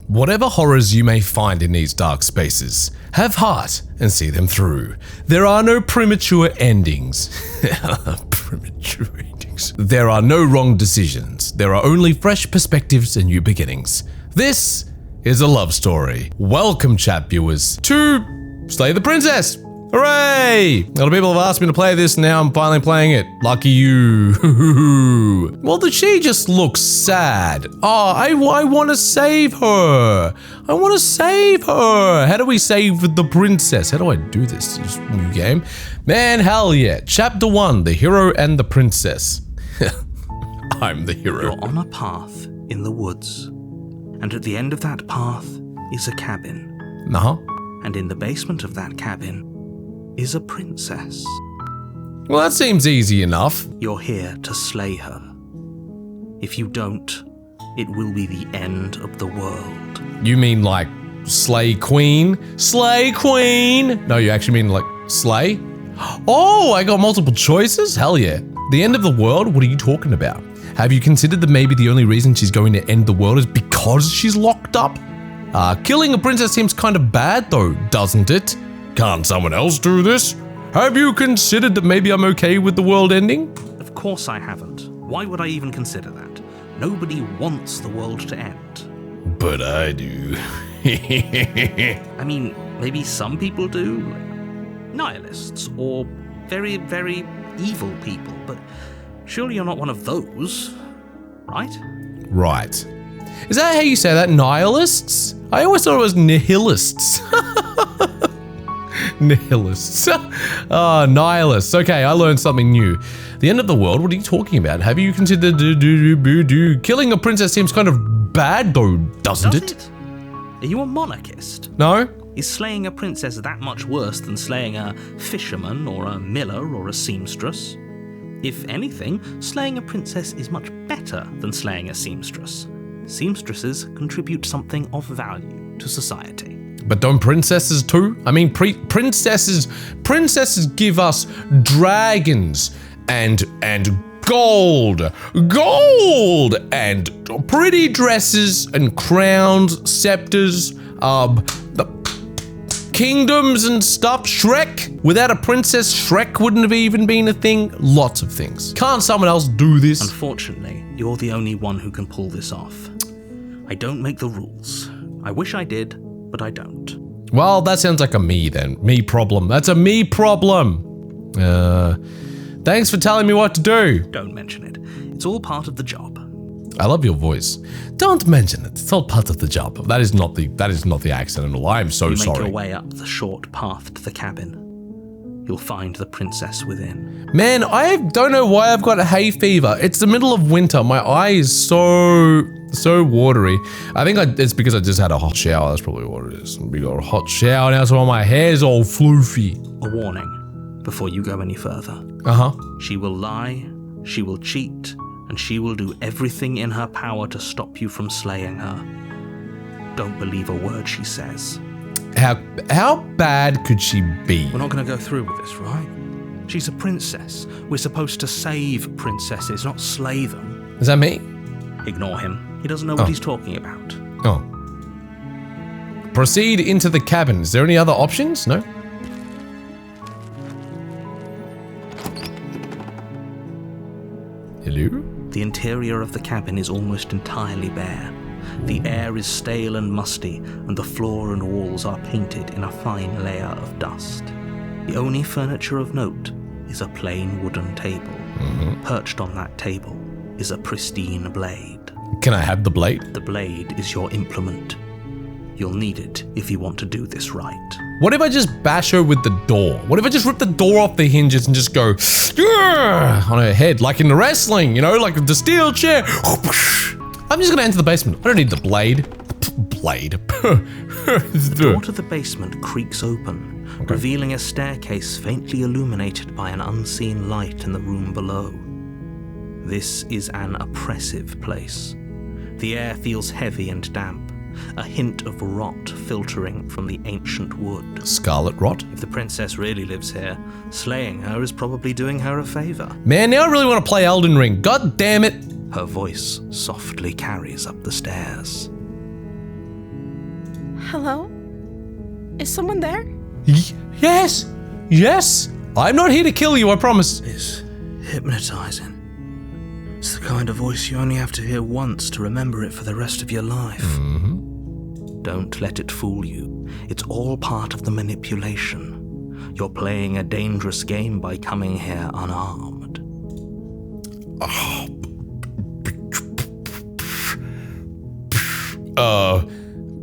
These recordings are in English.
Whatever horrors you may find in these dark spaces, have heart and see them through. There are no premature endings. Premature endings. There are no wrong decisions. There are only fresh perspectives and new beginnings. This is a love story. Welcome, chat viewers, to Slay the Princess. Hooray! A lot of people have asked me to play this, and now I'm finally playing it. Lucky you. Well, she just looks sad. Oh, I want to save her. I want to save her. How do we save the princess? How do I do this? Just new game? Man, hell yeah. Chapter 1, The Hero and the Princess. I'm the hero. You're on a path in the woods, and at the end of that path is a cabin. Uh-huh. And in the basement of that cabin is a princess. Well, that seems easy enough. You're here to slay her. If you don't, it will be the end of the world. You mean like slay queen? Slay queen! No, you actually mean like slay? Oh, I got multiple choices? Hell yeah. The end of the world? What are you talking about? Have you considered that maybe the only reason she's going to end the world is because she's locked up? Killing a princess seems kind of bad though, doesn't it? Can't someone else do this? Have you considered that maybe I'm okay with the world ending? Of course I haven't. Why would I even consider that? Nobody wants the world to end. But I do. I mean, maybe some people do. Nihilists, or very, very evil people, but surely you're not one of those, right? Right. Is that how you say that? Nihilists? I always thought it was nihilists. Nihilists. Nihilists. Okay, I learned something new. The end of the world? What are you talking about? Have you considered killing a princess seems kind of bad though, doesn't it? Are you a monarchist? No. Is slaying a princess that much worse than slaying a fisherman or a miller or a seamstress? If anything, slaying a princess is much better than slaying a seamstress. Seamstresses contribute something of value to society. But don't princesses too? I mean, princesses give us dragons and gold, and pretty dresses and crowns, scepters, kingdoms and stuff. Shrek. Without a princess, Shrek wouldn't have even been a thing. Lots of things. Can't someone else do this? Unfortunately, you're the only one who can pull this off. I don't make the rules. I wish I did, but I don't. Well, that sounds like a me then. Me problem. That's a me problem. Thanks for telling me what to do. Don't mention it. It's all part of the job. I love your voice. Don't mention it. It's all part of the job. That is not the accent at all. I am so sorry. You make your way up the short path to the cabin. You'll find the princess within. Man, I don't know why I've got hay fever. It's the middle of winter. My eye is so watery. I think it's because I just had a hot shower. That's probably what it is. We got a hot shower now, so my hair's all floofy. A warning before you go any further. Uh-huh. She will lie, she will cheat, and she will do everything in her power to stop you from slaying her. Don't believe a word she says. How bad could she be? We're not going to go through with this, right? She's a princess. We're supposed to save princesses, not slay them. Is that me? Ignore him. He doesn't know what he's talking about. Oh. Proceed into the cabin. Is there any other options? No? Hello? The interior of the cabin is almost entirely bare. The air is stale and musty, and the floor and walls are painted in a fine layer of dust. The only furniture of note is a plain wooden table. Perched on that table is a pristine blade. Can I have the blade? The blade is your implement. You'll need it if you want to do this right. What if I just bash her with the door? What if I just rip the door off the hinges and just go on her head, like in the wrestling, you know, like the steel chair? I'm just gonna enter the basement. I don't need the blade. Blade. The door to the basement creaks open, revealing a staircase faintly illuminated by an unseen light in the room below. This is an oppressive place. The air feels heavy and damp, a hint of rot filtering from the ancient wood. Scarlet rot? If the princess really lives here, slaying her is probably doing her a favor. Man, now I really want to play Elden Ring. God damn it. Her voice softly carries up the stairs. Hello? Is someone there? Yes! Yes! I'm not here to kill you, I promise. It's hypnotizing. It's the kind of voice you only have to hear once to remember it for the rest of your life. Mm-hmm. Don't let it fool you. It's all part of the manipulation. You're playing a dangerous game by coming here unarmed.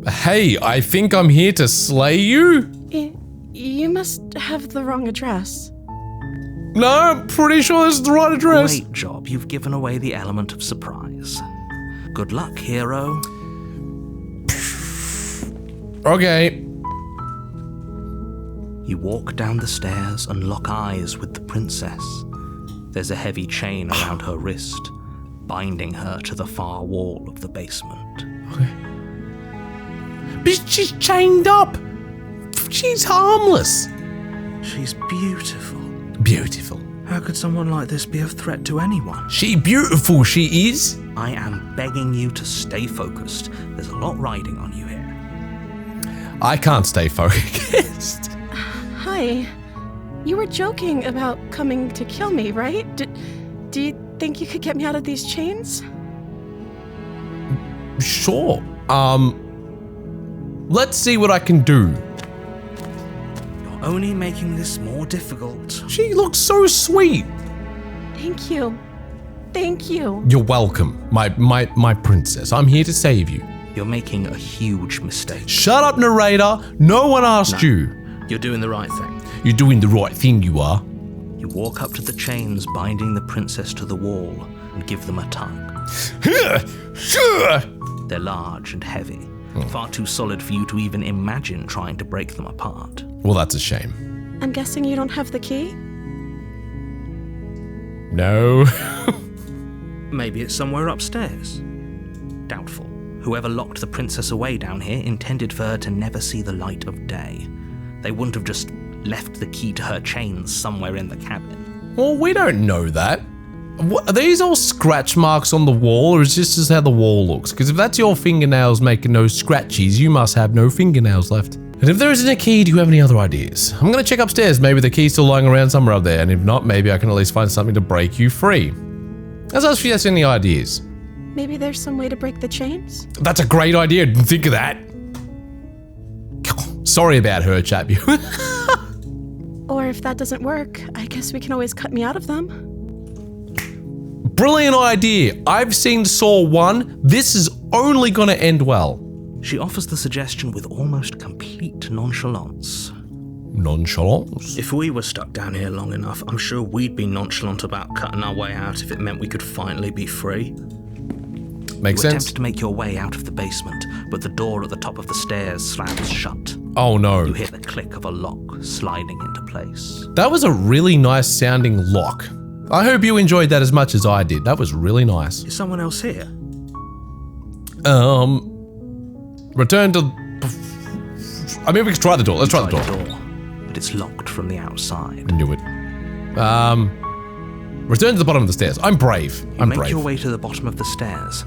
Hey, I think I'm here to slay you? You must have the wrong address. No, I'm pretty sure this is the right address. Great job, you've given away the element of surprise. Good luck, hero. Okay. You walk down the stairs and lock eyes with the princess. There's a heavy chain around her wrist, binding her to the far wall of the basement. Okay. But she's chained up. She's harmless. She's beautiful. Beautiful. How could someone like this be a threat to anyone? She beautiful, she is. I am begging you to stay focused. There's a lot riding on you here. I can't stay focused. Hi. You were joking about coming to kill me, right? Do you think you could get me out of these chains? Sure. Let's see what I can do. You're only making this more difficult. She looks so sweet. Thank you. Thank you. You're welcome, my princess. I'm here to save you. You're making a huge mistake. Shut up, narrator. No one asked you. You're doing the right thing. You're doing the right thing, you are. You walk up to the chains binding the princess to the wall and give them a tug. Sure. They're large and heavy, far too solid for you to even imagine trying to break them apart. Well, that's a shame. I'm guessing you don't have the key? No. Maybe it's somewhere upstairs. Doubtful. Whoever locked the princess away down here intended for her to never see the light of day. They wouldn't have just left the key to her chains somewhere in the cabin. Well, we don't know that. What, are these all scratch marks on the wall, or is this just how the wall looks? Because if that's your fingernails making those scratchies, you must have no fingernails left. And if there isn't a key, do you have any other ideas? I'm going to check upstairs. Maybe the key's still lying around somewhere up there, and if not, maybe I can at least find something to break you free. Let's ask if she has any ideas. Maybe there's some way to break the chains? That's a great idea. Didn't think of that. Sorry about her, chap. Or if that doesn't work, I guess we can always cut me out of them. Brilliant idea. I've seen Saw 1. This is only going to end well. She offers the suggestion with almost complete nonchalance. Nonchalance? If we were stuck down here long enough, I'm sure we'd be nonchalant about cutting our way out if it meant we could finally be free. Makes You sense. attempt to make your way out of the basement, but the door at the top of the stairs slams shut. Oh no. You hear the click of a lock sliding into place. That was a really nice sounding lock. I hope you enjoyed that as much as I did. That was really nice. Is someone else here? Return to... I mean, we can try the door. Let's try the door. But it's locked from the outside. I knew it. Return to the bottom of the stairs. I'm brave. You make your way to the bottom of the stairs.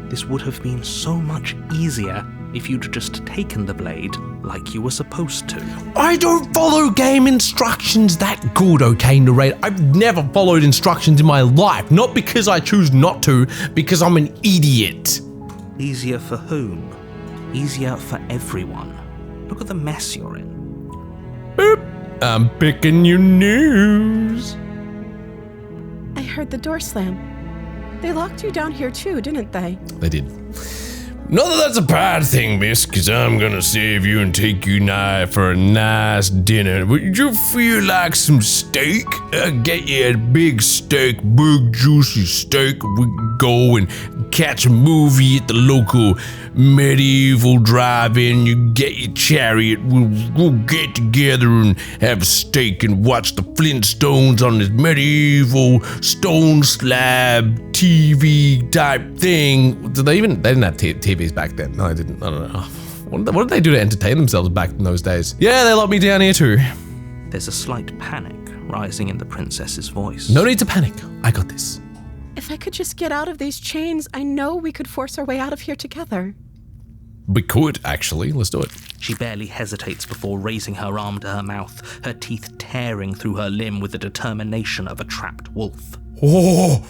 This would have been so much easier if you'd just taken the blade like you were supposed to. I don't follow game instructions that good, okay, narrator? I've never followed instructions in my life. Not because I choose not to, because I'm an idiot. Easier for whom? Easier for everyone. Look at the mess you're in. Boop. I'm picking your news. I heard the door slam. They locked you down here too, didn't they? They did. Not that that's a bad thing, miss, because I'm gonna save you and take you for a nice dinner. Would you feel like some steak? I'll get you a big steak, big juicy steak. We can go and catch a movie at the local medieval drive-in. You get your chariot. We'll get together and have a steak and watch the Flintstones on this medieval stone slab TV type thing. They didn't have TVs back then. No, they didn't. I don't know. What did they do to entertain themselves back in those days? Yeah, they locked me down here too. There's a slight panic rising in the princess's voice. No need to panic. I got this. If I could just get out of these chains, I know we could force our way out of here together. We could, actually. Let's do it. She barely hesitates before raising her arm to her mouth, her teeth tearing through her limb with the determination of a trapped wolf. Oh,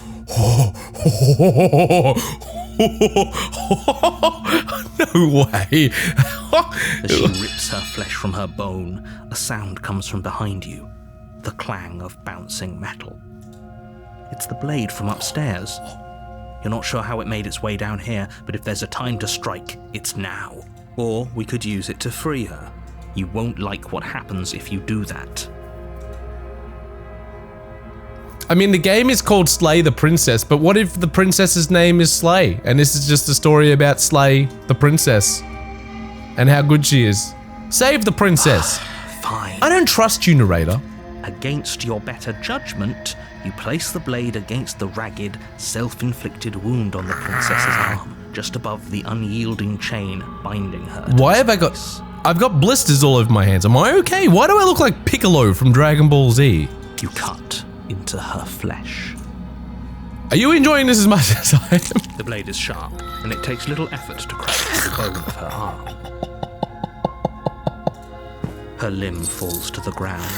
no way. As she rips her flesh from her bone, a sound comes from behind you, the clang of bouncing metal. It's the blade from upstairs. You're not sure how it made its way down here, but if there's a time to strike, it's now. Or we could use it to free her. You won't like what happens if you do that. I mean, the game is called Slay the Princess, but what if the princess's name is Slay? And this is just a story about Slay the Princess and how good she is. Save the princess. Fine. I don't trust you, narrator. Against your better judgment, you place the blade against the ragged, self-inflicted wound on the princess's arm, just above the unyielding chain binding her. Why have I got... I've got blisters all over my hands. Am I okay? Why do I look like Piccolo from Dragon Ball Z? You cut into her flesh. Are you enjoying this as much as I am? The blade is sharp, and it takes little effort to crack through the bone of her arm. Her limb falls to the ground.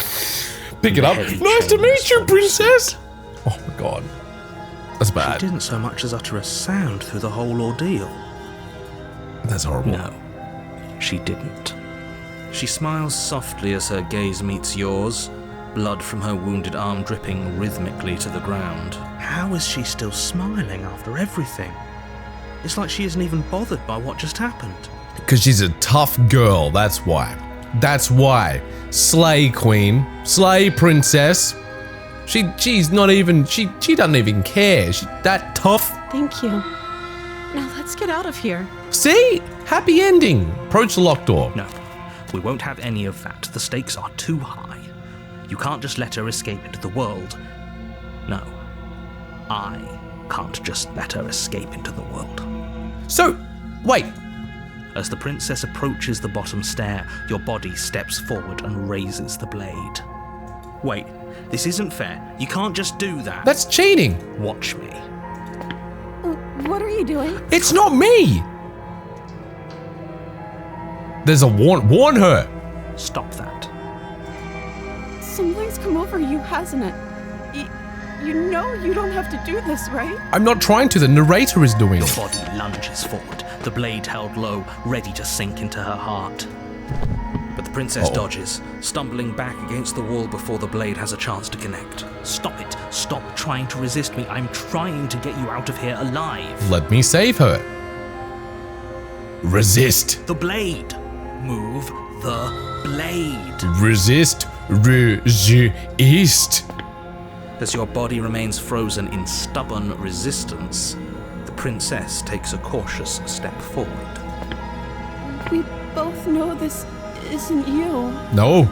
Pick it up. Nice to meet you, princess. Oh my god. That's bad. She didn't so much as utter a sound through the whole ordeal. That's horrible. No, she didn't. She smiles softly as her gaze meets yours, blood from her wounded arm dripping rhythmically to the ground. How is she still smiling after everything? It's like she isn't even bothered by what just happened. Because she's a tough girl, that's why. That's why. Slay queen. Slay princess. She's not even, she doesn't even care. She's that tough. Thank you. Now let's get out of here. See? Happy ending. Approach the locked door. No, we won't have any of that. The stakes are too high. You can't just let her escape into the world. No, I can't just let her escape into the world. So, wait. As the princess approaches the bottom stair, your body steps forward and raises the blade. Wait, this isn't fair. You can't just do that. That's cheating. Watch me. What are you doing? It's not me. There's a warn her. Stop that. Something's come over you, hasn't it? You know you don't have to do this, right? I'm not trying to. The narrator is doing Your it. body lunges forward, the blade held low, ready to sink into her heart. But the princess dodges, stumbling back against the wall before the blade has a chance to connect. Stop it. Stop trying to resist me. I'm trying to get you out of here alive. Let me save her. Resist. The blade. Move the blade. Resist. Resist. As your body remains frozen in stubborn resistance, the princess takes a cautious step forward. We both know this isn't you. No.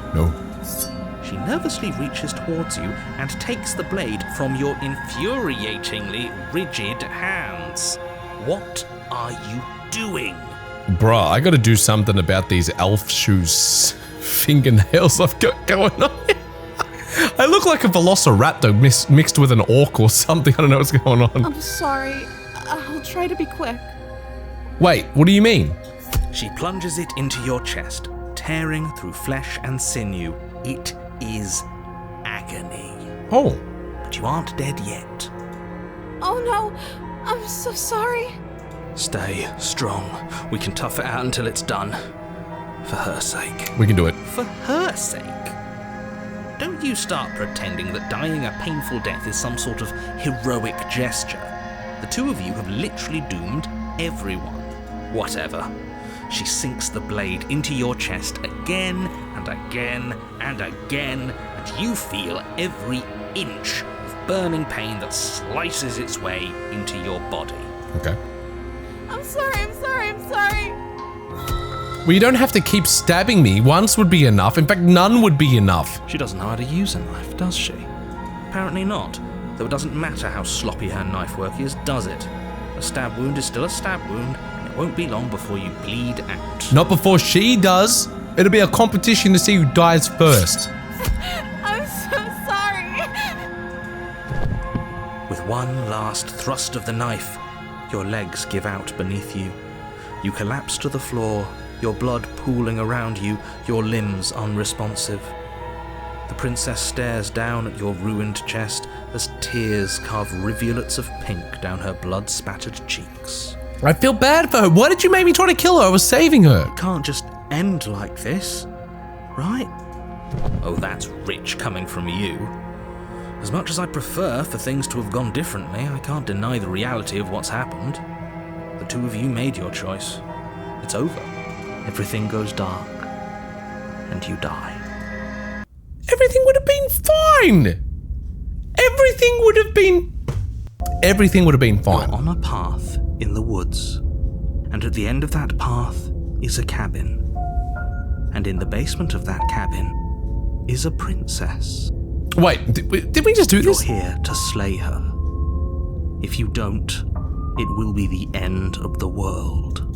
She nervously reaches towards you and takes the blade from your infuriatingly rigid hands. What are you doing? Bruh, I gotta do something about these elf shoes fingernails I've got going on. I look like a velociraptor mixed with an orc or something. I don't know what's going on. I'm sorry. I'll try to be quick. Wait, what do you mean? She plunges it into your chest, tearing through flesh and sinew. It is agony. Oh. But you aren't dead yet. Oh no, I'm so sorry. Stay strong. We can tough it out until it's done. For her sake. We can do it. For her sake? Don't you start pretending that dying a painful death is some sort of heroic gesture. The two of you have literally doomed everyone. Whatever. She sinks the blade into your chest again and again and again, and you feel every inch of burning pain that slices its way into your body. Okay. I'm sorry. Well, you don't have to keep stabbing me. Once would be enough. In fact, none would be enough. She doesn't know how to use a knife, does she? Apparently not. Though it doesn't matter how sloppy her knife work is, does it? A stab wound is still a stab wound, and it won't be long before you bleed out. Not before she does. It'll be a competition to see who dies first. I'm so sorry. With one last thrust of the knife, your legs give out beneath you. You collapse to the floor, your blood pooling around you, your limbs unresponsive. The princess stares down at your ruined chest as tears carve rivulets of pink down her blood-spattered cheeks. I feel bad for her. Why did you make me try to kill her? I was saving her. It can't just end like this, right? Oh, that's rich coming from you. As much as I prefer for things to have gone differently, I can't deny the reality of what's happened. The two of you made your choice. It's over. Everything goes dark, and you die. Everything would have been fine. Everything would have been fine. You're on a path in the woods, and at the end of that path is a cabin. And in the basement of that cabin is a princess. Wait, did we just do this? You're here to slay her. If you don't, it will be the end of the world.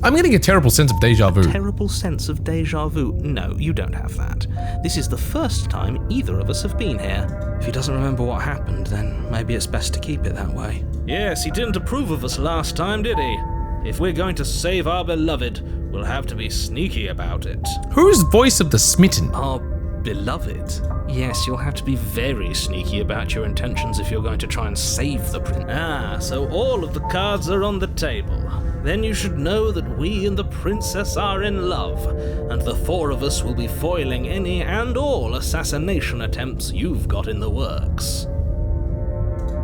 I'm getting a terrible sense of deja vu. Terrible sense of deja vu? No, you don't have that. This is the first time either of us have been here. If he doesn't remember what happened, then maybe it's best to keep it that way. Yes, he didn't approve of us last time, did he? If we're going to save our beloved, we'll have to be sneaky about it. Who's voice of the smitten? Our beloved? Yes, you'll have to be very sneaky about your intentions if you're going to try and save the prince. Ah, so all of the cards are on the table. Then you should know that we and the princess are in love, and the four of us will be foiling any and all assassination attempts you've got in the works.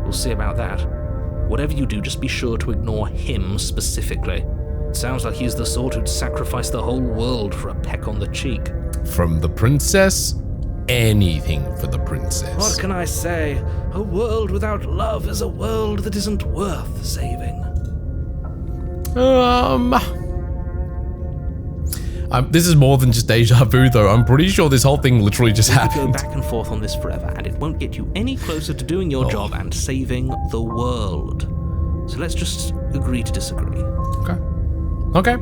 We'll see about that. Whatever you do, just be sure to ignore him specifically. It sounds like he's the sort who'd sacrifice the whole world for a peck on the cheek. From the princess? Anything for the princess. What can I say? A world without love is a world that isn't worth saving. This is more than just deja vu, though. I'm pretty sure this whole thing literally just happened. Go back and forth on this forever, and it won't get you any closer to doing your job and saving the world. So let's just agree to disagree. Okay.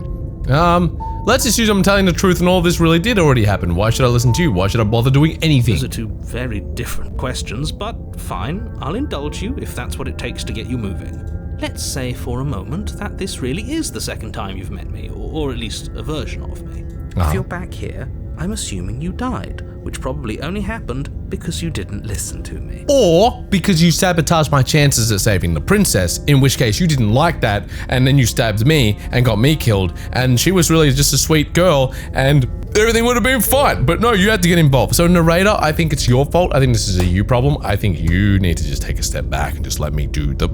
Let's assume I'm telling the truth and all this really did already happen. Why should I listen to you? Why should I bother doing anything? Those are two very different questions, but fine. I'll indulge you if that's what it takes to get you moving. Let's say for a moment that this really is the second time you've met me, or at least a version of me. If you're back here, I'm assuming you died, which probably only happened because you didn't listen to me. Or because you sabotaged my chances at saving the princess, in which case you didn't like that, and then you stabbed me and got me killed, and she was really just a sweet girl, and everything would have been fine. But no, you had to get involved. So narrator, I think it's your fault. I think this is a you problem. I think you need to just take a step back and just let me do the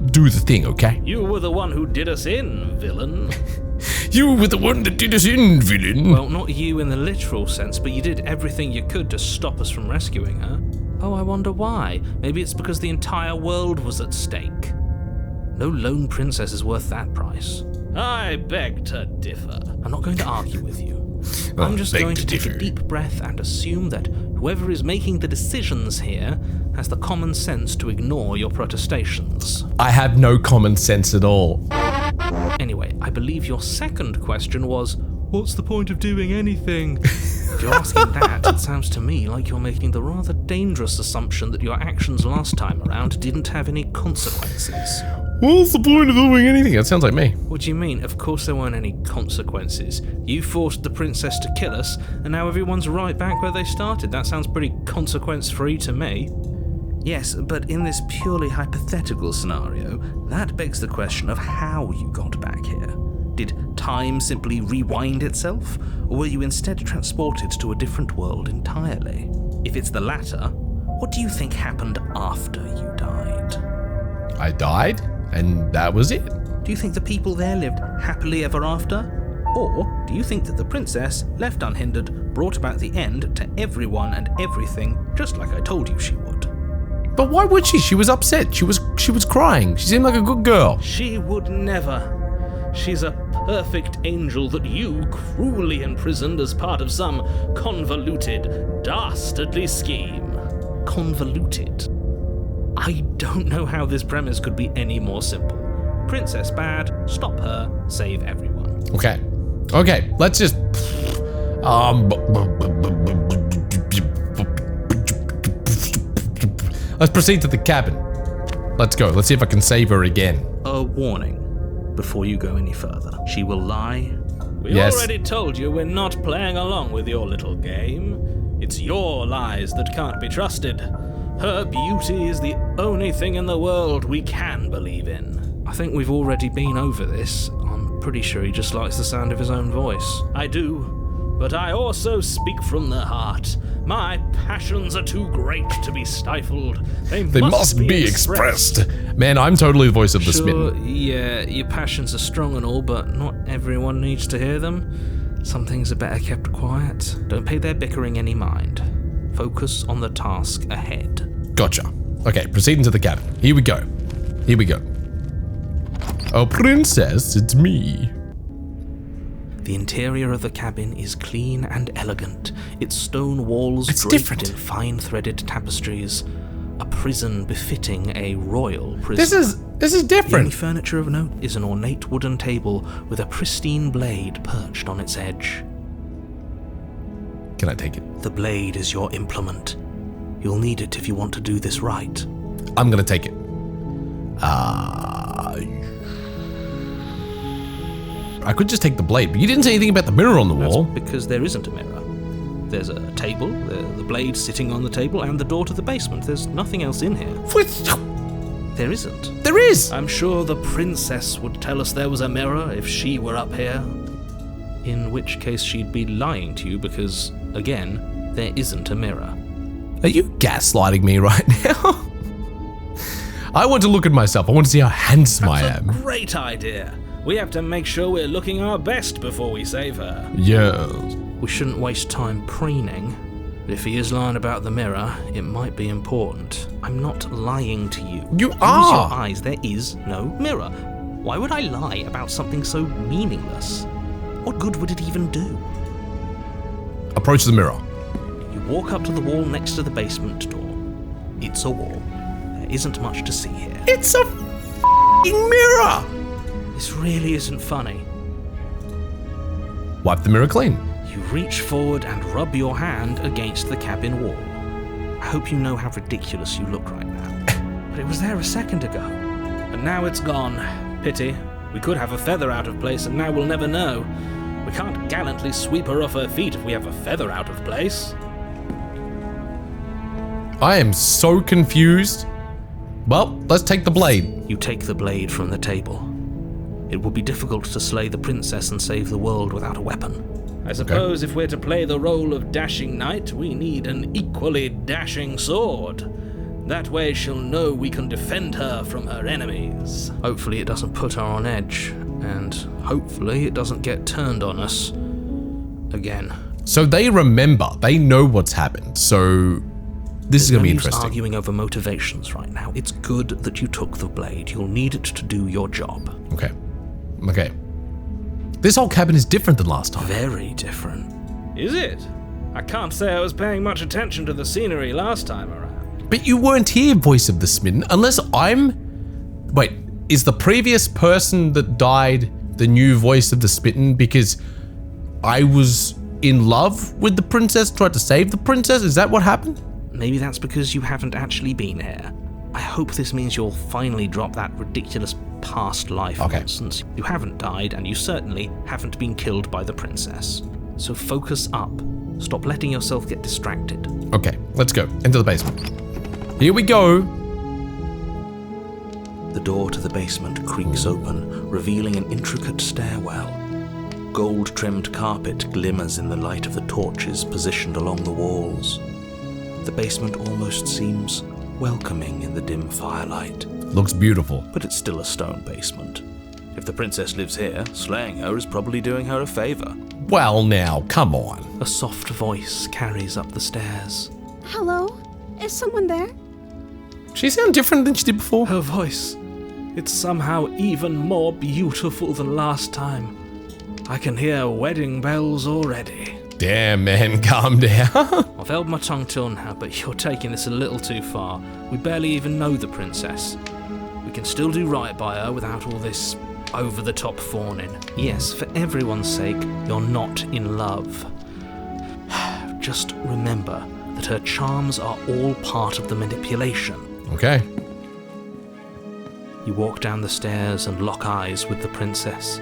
thing, okay? You were the one who did us in, villain. You were the one that did us in, villain. Well, not you in the literal sense, but you did everything you could to stop us from rescuing her. Oh, I wonder why. Maybe it's because the entire world was at stake. No lone princess is worth that price. I beg to differ. I'm not going to argue with you. I'm just going to take a deep breath and assume that whoever is making the decisions here has the common sense to ignore your protestations. I have no common sense at all. Anyway, I believe your second question was, what's the point of doing anything? If you're asking that, it sounds to me like you're making the rather dangerous assumption that your actions last time around didn't have any consequences. What's the point of doing anything? That sounds like me. What do you mean? Of course there weren't any consequences. You forced the princess to kill us, and now everyone's right back where they started. That sounds pretty consequence-free to me. Yes, but in this purely hypothetical scenario, that begs the question of how you got back here. Did time simply rewind itself, or were you instead transported to a different world entirely? If it's the latter, what do you think happened after you died? I died, and that was it. Do you think the people there lived happily ever after? Or do you think that the princess, left unhindered, brought about the end to everyone and everything, just like I told you she would? But why would she? She was upset. She was crying. She seemed like a good girl. She would never. She's a perfect angel that you cruelly imprisoned as part of some convoluted, dastardly scheme. Convoluted? I don't know how this premise could be any more simple. Princess bad, stop her, save everyone. Okay, let's just... Let's proceed to the cabin. Let's go. Let's see if I can save her again. A warning. before you go any further. She will lie. We already told you we're not playing along with your little game. It's your lies that can't be trusted. Her beauty is the only thing in the world we can believe in. I think we've already been over this. I'm pretty sure he just likes the sound of his own voice. I do, but I also speak from the heart. My passions are too great to be stifled. They must be expressed. Man, I'm totally the voice of the smitten. Yeah, your passions are strong and all, but not everyone needs to hear them. Some things are better kept quiet. Don't pay their bickering any mind. Focus on the task ahead. Gotcha. Okay, proceeding to the cabin. Here we go. Oh, princess, it's me. The interior of the cabin is clean and elegant, its stone walls draped different. in fine-threaded tapestries. A prison befitting a royal prison. This is The different. only furniture of note is an ornate wooden table with a pristine blade perched on its edge. Can I take it? The blade is your implement. You'll need it if you want to do this right. I'm gonna take it. I could just take the blade, but you didn't say anything about the mirror on the wall. That's because there isn't a mirror. There's a table, the blade sitting on the table, and the door to the basement. There's nothing else in here. There isn't. There is! I'm sure the princess would tell us there was a mirror if she were up here. In which case she'd be lying to you because, again, there isn't a mirror. Are you gaslighting me right now? I want to look at myself. I want to see how handsome I am. That's a great idea. We have to make sure we're looking our best before we save her. Yes. We shouldn't waste time preening. But if he is lying about the mirror, it might be important. I'm not lying to you. You Use are. your eyes. There is no mirror. Why would I lie about something so meaningless? What good would it even do? Approach the mirror. You walk up to the wall next to the basement door. It's a wall. There isn't much to see here. It's a f***ing mirror! This really isn't funny. Wipe the mirror clean. You reach forward and rub your hand against the cabin wall. I hope you know how ridiculous you look right now. But it was there a second ago. And now it's gone. Pity. We could have a feather out of place and now we'll never know. We can't gallantly sweep her off her feet if we have a feather out of place. I am so confused. Well, let's take the blade. You take the blade from the table. It would be difficult to slay the princess and save the world without a weapon. I suppose if we're to play the role of dashing knight, we need an equally dashing sword. That way she'll know we can defend her from her enemies. Hopefully it doesn't put her on edge, and hopefully it doesn't get turned on us again. So they remember. They know what's happened. So this is going to be No use interesting. arguing over motivations right now. It's good that you took the blade. You'll need it to do your job. Okay. This whole cabin is different than last time. Very different. Is it? I can't say I was paying much attention to the scenery last time around. But you weren't here, voice of the smitten, unless I'm... Wait, is the previous person that died the new voice of the smitten because I was in love with the princess, tried to save the princess? Is that what happened? Maybe that's because you haven't actually been here. I hope this means you'll finally drop that ridiculous past life nonsense. You haven't died, and you certainly haven't been killed by the princess. So focus up. Stop letting yourself get distracted. Okay, let's go. Into the basement. Here we go. The door to the basement creaks open, revealing an intricate stairwell. Gold-trimmed carpet glimmers in the light of the torches positioned along the walls. The basement almost seems welcoming in the dim firelight. Looks beautiful. But it's still a stone basement. If the princess lives here, slaying her is probably doing her a favor. Well, now, come on. A soft voice carries up the stairs. Hello? Is someone there? She sounds different than she did before. Her voice, it's somehow even more beautiful than last time. I can hear wedding bells already. Damn, man, calm down. I've held my tongue till now, but you're taking this a little too far. We barely even know the princess. We can still do right by her without all this over-the-top fawning. Yes, for everyone's sake, you're not in love. Just remember that her charms are all part of the manipulation. Okay. You walk down the stairs and lock eyes with the princess.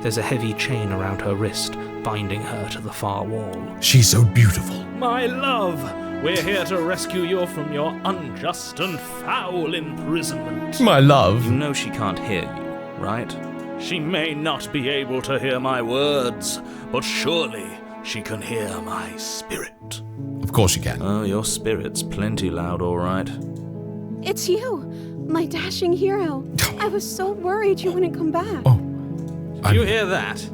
There's a heavy chain around her wrist, binding her to the far wall. She's so beautiful. My love, we're here to rescue you from your unjust and foul imprisonment. My love. You know she can't hear you, right? She may not be able to hear my words, but surely she can hear my spirit. Of course you can. Oh, your spirit's plenty loud, all right. It's you, my dashing hero. I was so worried you wouldn't come back. Oh. Did you hear that?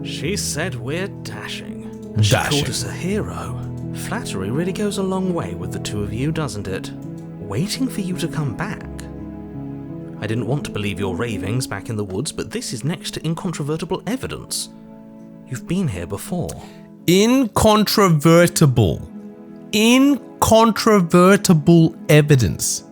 She said we're dashing. And she called us a hero. Flattery really goes a long way with the two of you, doesn't it? Waiting for you to come back. I didn't want to believe your ravings back in the woods, but this is next to incontrovertible evidence. You've been here before. Incontrovertible evidence.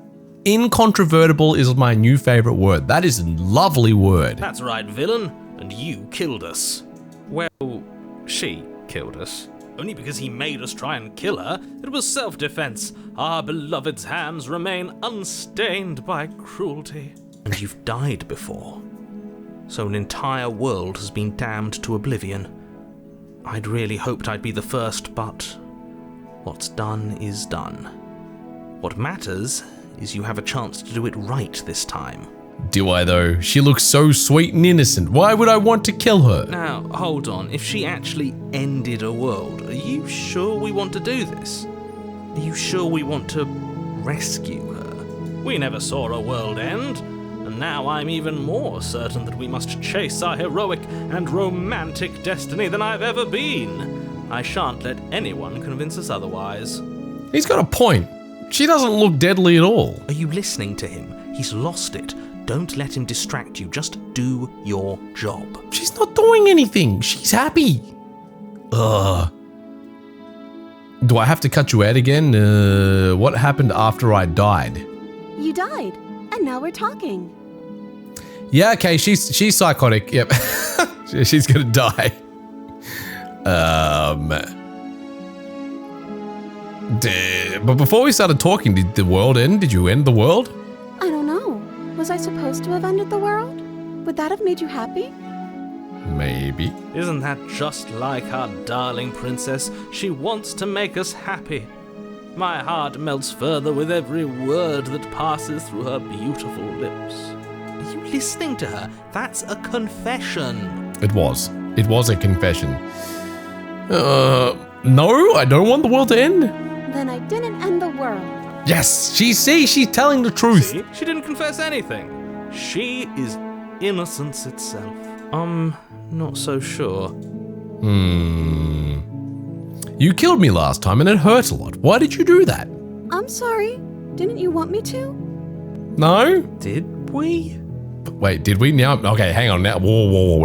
Incontrovertible is my new favorite word. That is a lovely word. That's right, villain. And you killed us. Well, she killed us. Only because he made us try and kill her. It was self-defense. Our beloved's hands remain unstained by cruelty. And you've died before. So an entire world has been damned to oblivion. I'd really hoped I'd be the first, but what's done is done. What matters is you have a chance to do it right this time. Do I though? She looks so sweet and innocent. Why would I want to kill her? Now, hold on. If she actually ended a world, are you sure we want to do this? Are you sure we want to rescue her? We never saw a world end, and now I'm even more certain that we must chase our heroic and romantic destiny than I've ever been. I shan't let anyone convince us otherwise. He's got a point. She doesn't look deadly at all. Are you listening to him? He's lost it. Don't let him distract you. Just do your job. She's not doing anything. She's happy. Ugh. Do I have to cut you out again? What happened after I died? You died, and now we're talking. Yeah, okay, she's psychotic. Yep. She's gonna die. But before we started talking, did the world end? Did you end the world? I don't know. Was I supposed to have ended the world? Would that have made you happy? Maybe. Isn't that just like our darling princess? She wants to make us happy. My heart melts further with every word that passes through her beautiful lips. Are you listening to her? That's a confession. It was. It was a confession. No, I don't want the world to end. Then I didn't end the world. Yes, she's telling the truth. See? She didn't confess anything. She is innocence itself. Not so sure. You killed me last time and it hurt a lot. Why did you do that? I'm sorry. Didn't you want me to? No? Did we? Wait, did we now? Okay, hang on now. Whoa.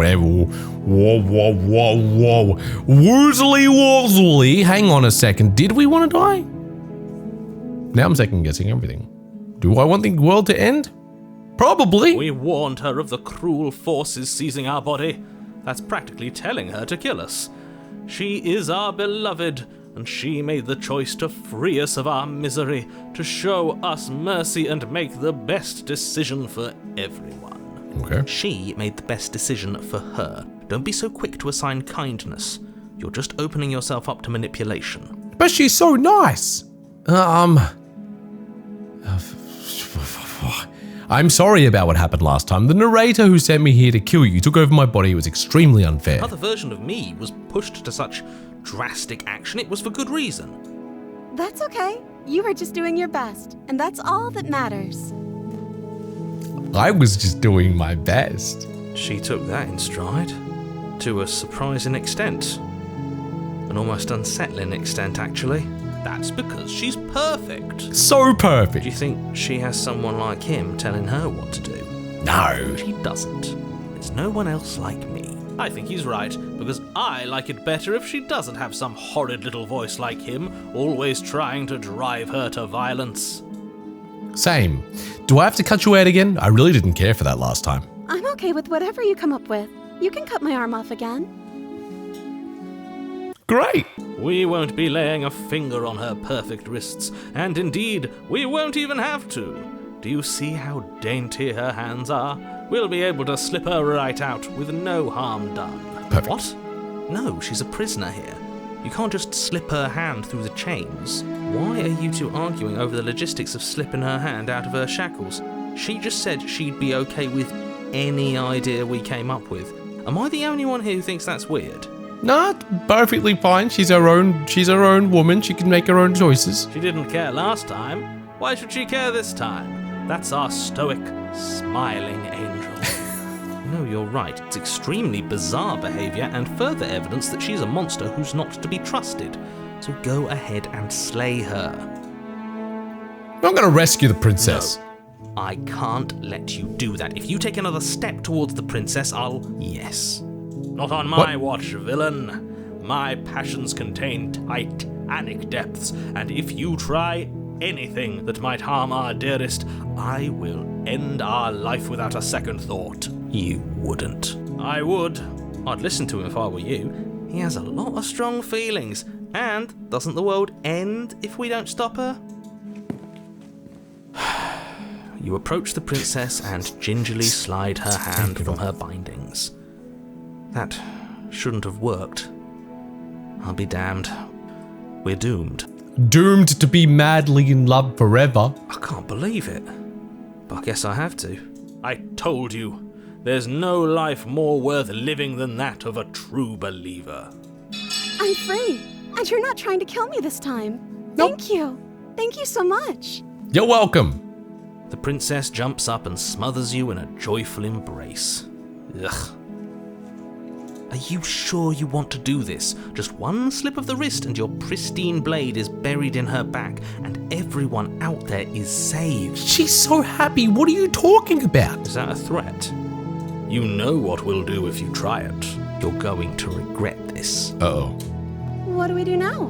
Woozly woozly. Hang on a second. Did we want to die? Now I'm second guessing everything. Do I want the world to end? Probably. We warned her of the cruel forces seizing our body. That's practically telling her to kill us. She is our beloved, and she made the choice to free us of our misery, to show us mercy and make the best decision for everyone. Okay. She made the best decision for her. Don't be so quick to assign kindness. You're just opening yourself up to manipulation. But she's so nice. I'm sorry about what happened last time. The narrator who sent me here to kill you took over my body. It was extremely unfair. Another version of me was pushed to such drastic action. It was for good reason. That's okay. You were just doing your best, and that's all that matters. I was just doing my best. She took that in stride. To a surprising extent. An almost unsettling extent, actually. That's because she's perfect. So perfect. Do you think she has someone like him telling her what to do? No. She doesn't. There's no one else like me. I think he's right, because I like it better if she doesn't have some horrid little voice like him, always trying to drive her to violence. Same. Do I have to cut you out again? I really didn't care for that last time. I'm okay with whatever you come up with. You can cut my arm off again. Great. We won't be laying a finger on her perfect wrists, and indeed, we won't even have to. Do you see how dainty her hands are? We'll be able to slip her right out with no harm done. Perfect. What? No, she's a prisoner here. You can't just slip her hand through the chains. Why are you two arguing over the logistics of slipping her hand out of her shackles? She just said she'd be okay with any idea we came up with. Am I the only one here who thinks that's weird? Nah, perfectly fine. She's her own woman. She can make her own choices. She didn't care last time. Why should she care this time? That's our stoic, smiling angel. No, you're right. It's extremely bizarre behaviour and further evidence that she's a monster who's not to be trusted. So go ahead and slay her. I'm not going to rescue the princess. No, I can't let you do that. If you take another step towards the princess, I'll... Yes. Not on my watch, villain. My passions contain titanic depths, and if you try anything that might harm our dearest, I will end our life without a second thought. You wouldn't. I would. I'd listen to him if I were you. He has a lot of strong feelings. And doesn't the world end if we don't stop her? You approach the princess and gingerly slide her hand from her bindings. That shouldn't have worked. I'll be damned. We're doomed. Doomed to be madly in love forever. I can't believe it. But I guess I have to. I told you. There's no life more worth living than that of a true believer. I'm free, and you're not trying to kill me this time. Nope. Thank you. Thank you so much. You're welcome. The princess jumps up and smothers you in a joyful embrace. Ugh. Are you sure you want to do this? Just one slip of the wrist and your pristine blade is buried in her back, and everyone out there is saved. She's so happy. What are you talking about? Is that a threat? You know what we'll do if you try it. You're going to regret this. Uh-oh. What do we do now?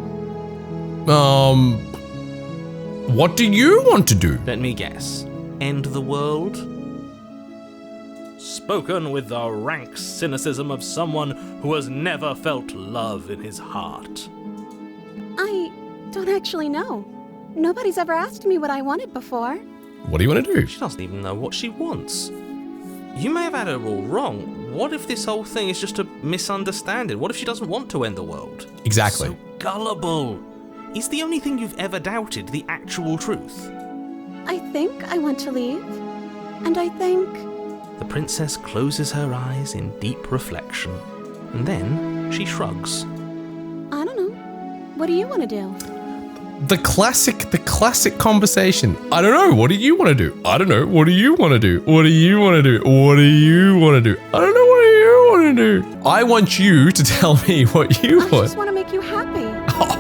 What do you want to do? Let me guess. End the world? Spoken with the rank cynicism of someone who has never felt love in his heart. I don't actually know. Nobody's ever asked me what I wanted before. What do you want to do? She doesn't even know what she wants. You may have had her all wrong. What if this whole thing is just a misunderstanding? What if she doesn't want to end the world? Exactly. So gullible. Is the only thing you've ever doubted the actual truth? I think I want to leave. And I think... The princess closes her eyes in deep reflection, and then she shrugs. I don't know. What do you want to do? The classic conversation. I don't know. What do you want to do? I don't know. What do you want to do? What do you want to do? What do you want to do? I don't know. What do you want to do? I want you to tell me what you I want. just want to make you happy. Oh,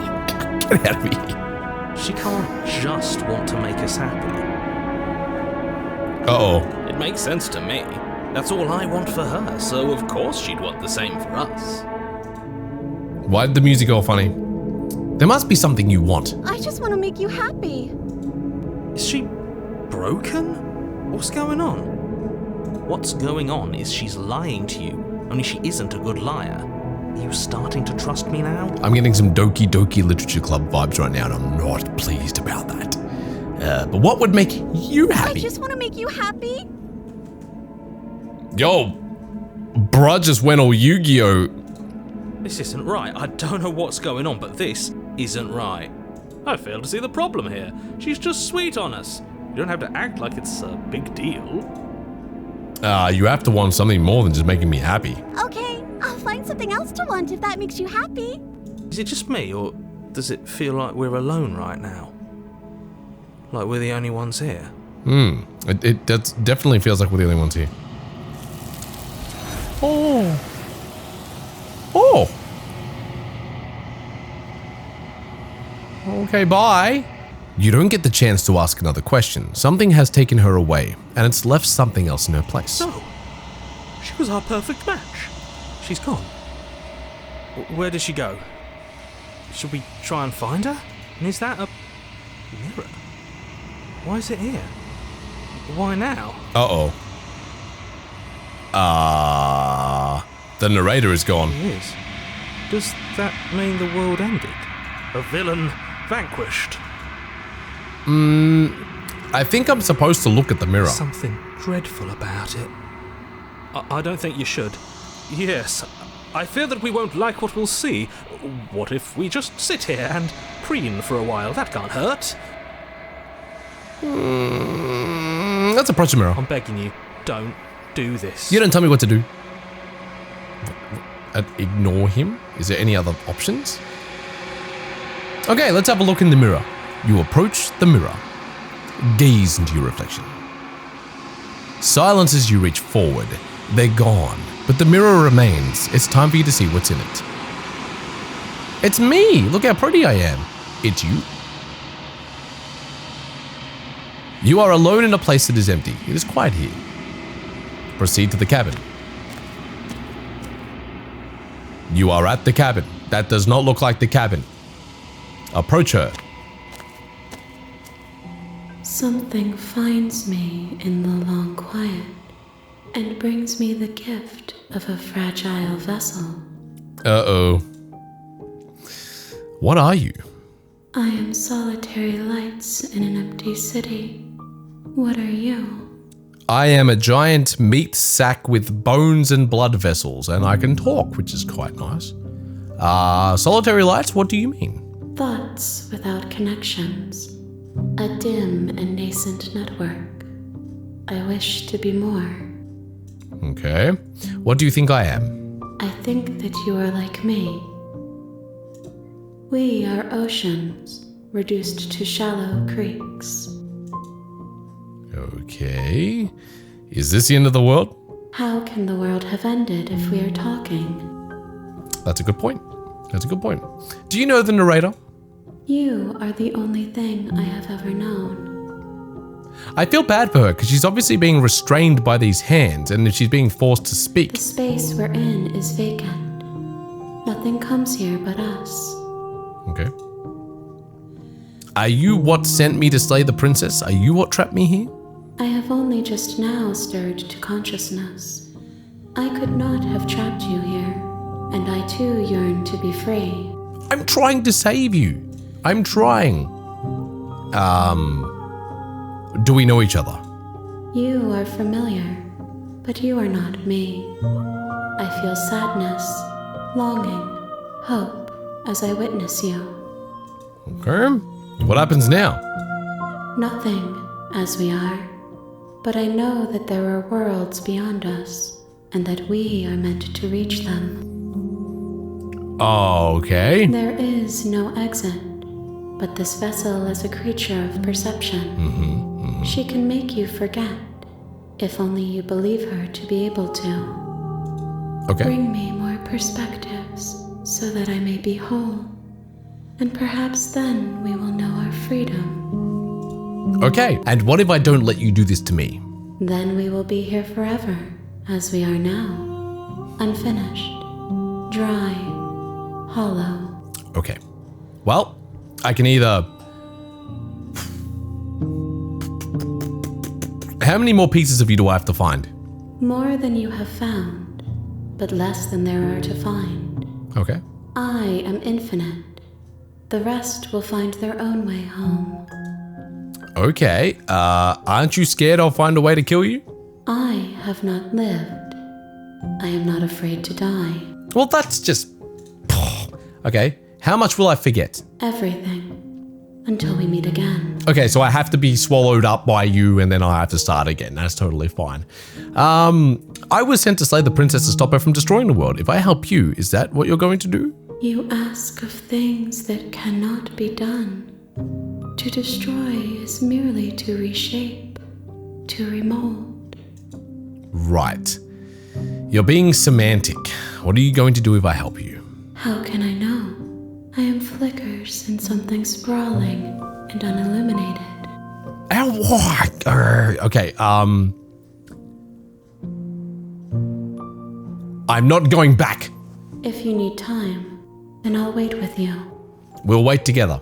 get out of here. She can't just want to make us happy. Uh-oh. It makes sense to me. That's all I want for her, so of course she'd want the same for us. Why did the music go funny? There must be something you want. I just want to make you happy. Is she broken? What's going on? What's going on is she's lying to you, only she isn't a good liar. Are you starting to trust me now? I'm getting some Doki Doki Literature Club vibes right now, and I'm not pleased about that. But what would make you happy? I just want to make you happy. Yo, bruh just went all Yu-Gi-Oh! This isn't right. I don't know what's going on, but this isn't right. I fail to see the problem here. She's just sweet on us. You don't have to act like it's a big deal. You have to want something more than just making me happy. Okay, I'll find something else to want if that makes you happy. Is it just me, or does it feel like we're alone right now? Like we're the only ones here? It definitely feels like we're the only ones here. Oh. Oh. Okay, bye. You don't get the chance to ask another question. Something has taken her away, and it's left something else in her place. No. She was our perfect match. She's gone. Where did she go? Should we try and find her? And is that a mirror? Why is it here? Why now? Uh-oh. The narrator is gone. It is. Does that mean the world ended? A villain vanquished. I think I'm supposed to look at the mirror. Something dreadful about it. I don't think you should. Yes, I fear that we won't like what we'll see. What if we just sit here and preen for a while? That can't hurt. Let's approach the mirror. I'm begging you, don't do this. You don't tell me what to do. Ignore him? Is there any other options? Okay, let's have a look in the mirror. You approach the mirror. Gaze into your reflection. Silence as you reach forward. They're gone, but the mirror remains. It's time for you to see what's in it. It's me! Look how pretty I am. It's you. You are alone in a place that is empty. It is quiet here. Proceed to the cabin. You are at the cabin. That does not look like the cabin. Approach her. Something finds me in the long quiet and brings me the gift of a fragile vessel. Uh-oh. What are you? I am solitary lights in an empty city. What are you? I am a giant meat sack with bones and blood vessels, and I can talk, which is quite nice. Solitary lights, what do you mean? Thoughts without connections. A dim and nascent network. I wish to be more. Okay. What do you think I am? I think that you are like me. We are oceans, reduced to shallow creeks. Okay. Is this the end of the world? How can the world have ended if we are talking? That's a good point. That's a good point. Do you know the narrator? You are the only thing I have ever known. I feel bad for her because she's obviously being restrained by these hands and she's being forced to speak. The space we're in is vacant. Nothing comes here but us. Okay. Are you what sent me to slay the princess? Are you what trapped me here? I have only just now stirred to consciousness. I could not have trapped you here, and I too yearn to be free. I'm trying to save you. I'm trying. Do we know each other? You are familiar, but you are not me. I feel sadness, longing, hope as I witness you. Okay. What happens now? Nothing, as we are. But I know that there are worlds beyond us, and that we are meant to reach them. Okay. There is no exit, but this vessel is a creature of perception. She can make you forget, if only you believe her to be able to. Okay. Bring me more perspectives, so that I may be whole, and perhaps then we will know our freedom. Okay. And what if I don't let you do this to me? Then we will be here forever, as we are now. Unfinished, dry, hollow. Okay. Well, I can either... How many more pieces of you do I have to find? More than you have found, but less than there are to find. Okay. I am infinite. The rest will find their own way home. Okay. Aren't you scared I'll find a way to kill you? I have not lived. I am not afraid to die. Well, that's just... Okay. How much will I forget? Everything. Until we meet again. Okay, so I have to be swallowed up by you and then I have to start again. That's totally fine. I was sent to slay the princess to stop her from destroying the world. If I help you, is that what you're going to do? You ask of things that cannot be done. To destroy is merely to reshape, to remold. Right. You're being semantic. What are you going to do if I help you? How can I know? I am flickers in something sprawling and unilluminated. Okay, I'm not going back. If you need time, then I'll wait with you. We'll wait together.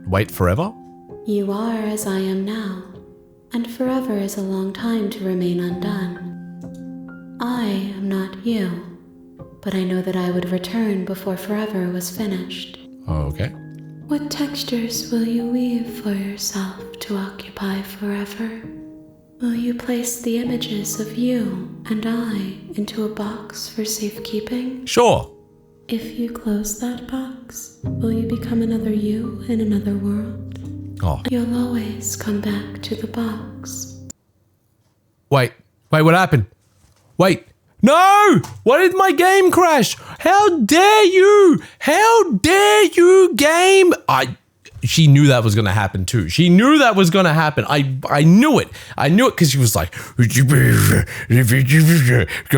Wait forever? You are as I am now, and forever is a long time to remain undone. I am not you, but I know that I would return before forever was finished. Okay. What textures will you weave for yourself to occupy forever? Will you place the images of you and I into a box for safekeeping? Sure. If you close that box, will you become another you in another world? Oh. You'll always come back to the box. Wait, what happened? Wait. No! Why did my game crash? How dare you? How dare you, game? She knew that was gonna happen too. She knew that was gonna happen. I knew it. I knew it because she was like, go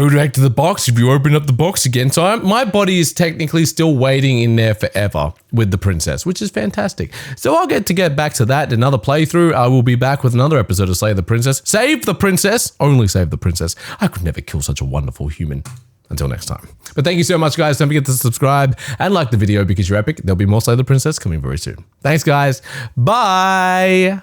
back to the box if you open up the box again. So my body is technically still waiting in there forever with the princess, which is fantastic. So I'll get back to that in another playthrough. I will be back with another episode of Slay the Princess. Save the princess. Only save the princess. I could never kill such a wonderful human. Until next time. But thank you so much, guys. Don't forget to subscribe and like the video because you're epic. There'll be more Slay the Princess coming very soon. Thanks, guys. Bye.